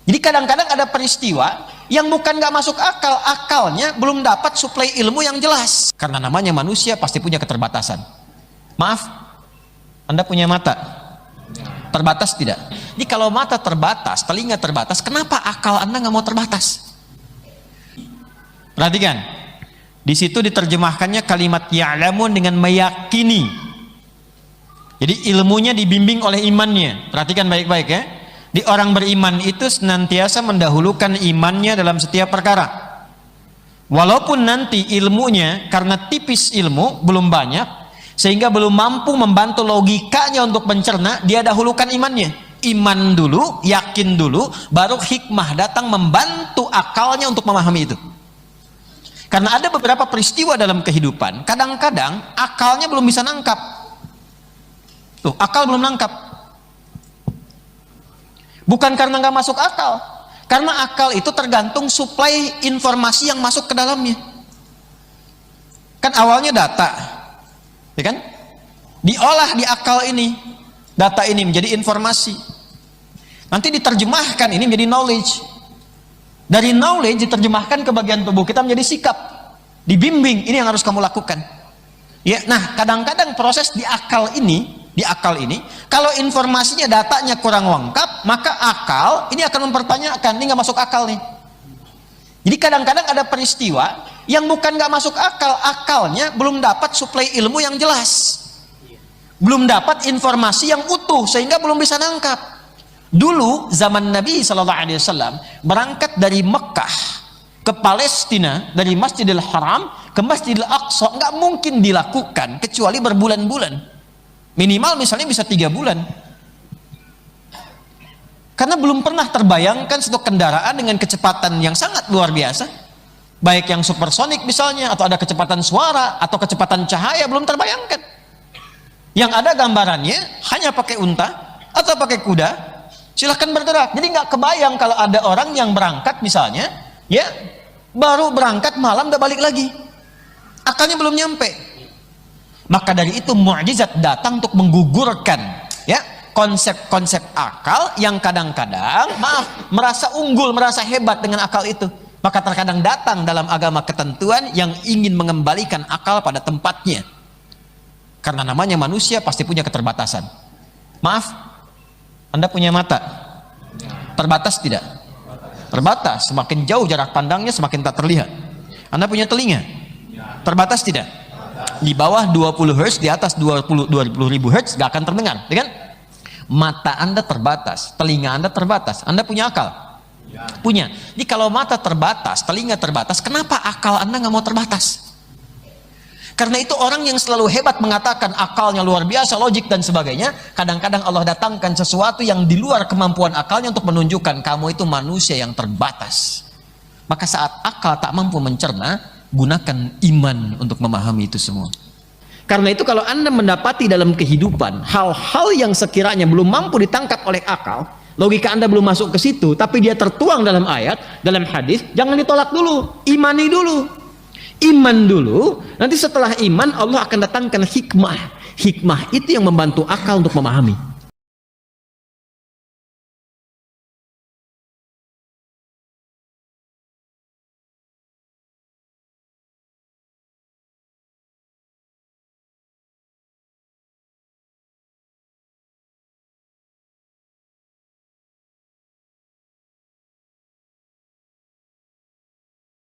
Jadi kadang-kadang ada peristiwa yang bukan nggak masuk akal, akalnya belum dapat suplai ilmu yang jelas. Karena namanya manusia pasti punya keterbatasan. Maaf, Anda punya mata? Terbatas tidak? Jadi kalau mata terbatas, telinga terbatas, kenapa akal Anda nggak mau terbatas? Perhatikan, di situ diterjemahkannya kalimat ya'lamun dengan meyakini. Jadi ilmunya dibimbing oleh imannya. Perhatikan baik-baik ya. Di orang beriman itu senantiasa mendahulukan imannya dalam setiap perkara. Walaupun nanti ilmunya karena tipis ilmu belum banyak sehingga belum mampu membantu logikanya untuk mencerna, dia dahulukan imannya. Iman dulu, yakin dulu, baru hikmah datang membantu akalnya untuk memahami itu. Karena ada beberapa peristiwa dalam kehidupan, kadang-kadang akalnya belum bisa nangkap. Tuh, akal belum nangkap. Bukan karena nggak masuk akal, karena akal itu tergantung suplai informasi yang masuk ke dalamnya. Kan awalnya data, ya kan? Diolah di akal ini, data ini menjadi informasi. Nanti diterjemahkan ini menjadi knowledge. Dari knowledge diterjemahkan ke bagian tubuh kita menjadi sikap, dibimbing. Ini yang harus kamu lakukan. Ya, nah kadang-kadang proses di akal ini, kalau informasinya datanya kurang lengkap, maka akal ini akan mempertanyakan, ini nggak masuk akal nih. Jadi kadang-kadang ada peristiwa yang bukan nggak masuk akal, akalnya belum dapat suplai ilmu yang jelas, belum dapat informasi yang utuh sehingga belum bisa nangkap. Dulu zaman Nabi SAW berangkat dari Mekah ke Palestina, dari Masjidil Haram ke Masjidil Aqsa, nggak mungkin dilakukan kecuali berbulan-bulan. Minimal misalnya bisa 3 bulan. Karena belum pernah terbayangkan satu kendaraan dengan kecepatan yang sangat luar biasa, baik yang supersonik misalnya, atau ada kecepatan suara atau kecepatan cahaya, belum terbayangkan. Yang ada gambarannya hanya pakai unta atau pakai kuda, silahkan bergerak. Jadi nggak kebayang kalau ada orang yang berangkat misalnya, ya baru berangkat malam udah balik lagi, akalnya belum nyampe. Maka dari itu mukjizat datang untuk menggugurkan ya konsep-konsep akal yang kadang-kadang merasa unggul, merasa hebat dengan akal itu. Maka terkadang datang dalam agama ketentuan yang ingin mengembalikan akal pada tempatnya. Karena namanya manusia pasti punya keterbatasan. Maaf, Anda punya mata? Terbatas tidak? Terbatas. Semakin jauh jarak pandangnya semakin tak terlihat. Anda punya telinga? Terbatas tidak? Di bawah 20 Hz, di atas 20.000 Hz gak akan terdengar, ya kan? Mata Anda terbatas, telinga Anda terbatas. Anda punya akal? Punya. Jadi kalau mata terbatas, telinga terbatas, kenapa akal Anda nggak mau terbatas? Karena itu orang yang selalu hebat mengatakan akalnya luar biasa, logik dan sebagainya, kadang-kadang Allah datangkan sesuatu yang di luar kemampuan akalnya untuk menunjukkan kamu itu manusia yang terbatas. Maka saat akal tak mampu mencerna, gunakan iman untuk memahami itu semua. Karena itu kalau Anda mendapati dalam kehidupan hal-hal yang sekiranya belum mampu ditangkap oleh akal, logika Anda belum masuk ke situ, tapi dia tertuang dalam ayat, dalam hadis, jangan ditolak dulu, imani dulu. Iman dulu, nanti setelah iman Allah akan datangkan hikmah. Hikmah itu yang membantu akal untuk memahami.